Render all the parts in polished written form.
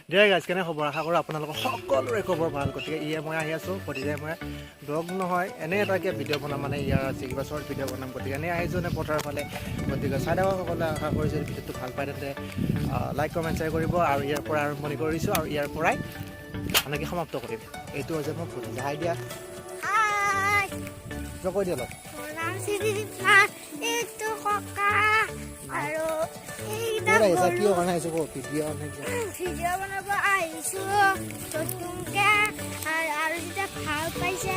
dear guys কেনে খবৰ আশা কৰোঁ আপোনালোকৰ সকলোৰে খবৰ ভাল গতিকে মই আহি আছোঁ গতিকে মই ব্লগ নহয় এনে এটাকৈ ভিডিঅ' বনাম মানে ইয়াৰ আছে কিবা শ্বৰ্ট ভিডিঅ' বনাম গতিকে এনেই আহিছোঁ নে পথাৰৰ ফালে গতিকে চাই থাকক সকলোৱে আশা কৰিছোঁ ভিডিঅ'টো ভাল পায় তেন্তে লাইক কমেণ্ট শ্বেয়াৰ কৰিব আৰু ইয়াৰ পৰা আৰম্ভণি কৰিছোঁ আৰু ইয়াৰ পৰাই মানে কি সমাপ্ত কৰিম এইটো হৈছে মোৰ ভতিজা হাই দিয়া কৈ দিয়া অলপ কিয় কাৰণে আহিছোঁ ভিডিঅ' বনাব আহিছোঁ নতুনকৈ আৰু যেতিয়া ভাল পাইছে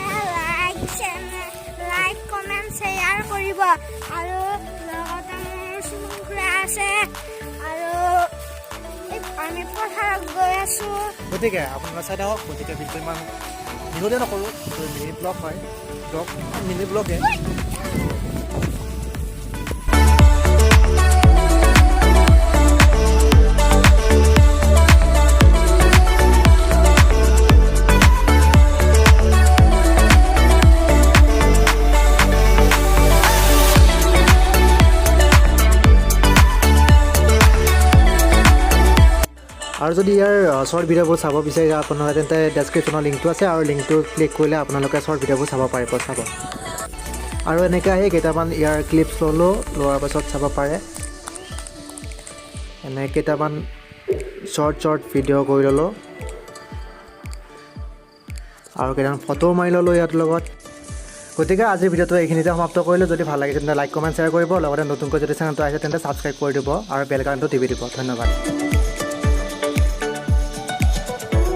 লাইক কমেণ্ট শ্বেয়াৰ কৰিব আৰু লগতে মোৰ চুলুং খুৰা আছে আৰু আমি পথাৰত গৈ আছোঁ গতিকে আপোনালোকে চাই থাকক গতিকে ভিডিঅ' ইমান দীঘলীয়া নকৰোঁ মিনি ব্লগ হয় মিনি ব্লগে আৰু যদি ইয়াৰ শ্বৰ্ট ভিডিঅ'বোৰ চাব বিচাৰে আপোনালোকে তেন্তে ডেছক্ৰিপশ্যনৰ লিংকটো আছে আৰু লিংকটো ক্লিক কৰিলে আপোনালোকে শ্বৰ্ট ভিডিঅ'বোৰ চাব পাৰিব চাব আৰু এনেকৈ আহি কেইটামান ইয়াৰ ক্লিপছ ল'লোঁ লোৱাৰ পাছত চাব পাৰে এনে কেইটামান শ্বৰ্ট ভিডিঅ' কৰি ল'লোঁ আৰু কেইটামান ফটো মাৰি ল'লোঁ ইয়াৰ লগত গতিকে আজিৰ ভিডিঅ'টো এইখিনিতে সমাপ্ত কৰিলোঁ যদি ভাল লাগিছে তেন্তে লাইক কমেণ্ট শ্বেয়াৰ কৰিব লগতে নতুনকৈ যদি চেনেলটো আহিছে তেন্তে ছাবস্ক্ৰাইব কৰি দিব আৰু বেল আইকনটো টিপি দিব ধন্যবাদ